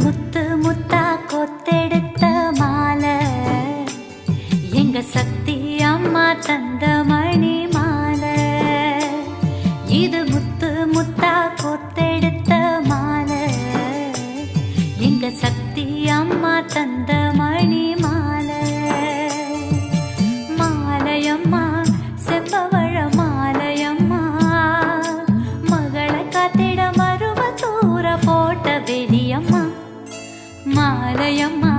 முத்து முத்தா கொத்தெடுத்த மாலை எங்க சக்தி அம்மா தந்த மணி மாலை. இது முத்து முத்தா கொத்தெடுத்த மாலை எங்க சக்தி அம்மா தந்த மணி மாலை. மாலையம்மா செம்பவழ மாலையம்மா மகளை காத்திட மருவ தூர போட்ட வெளியம்மா. மாலையம்மா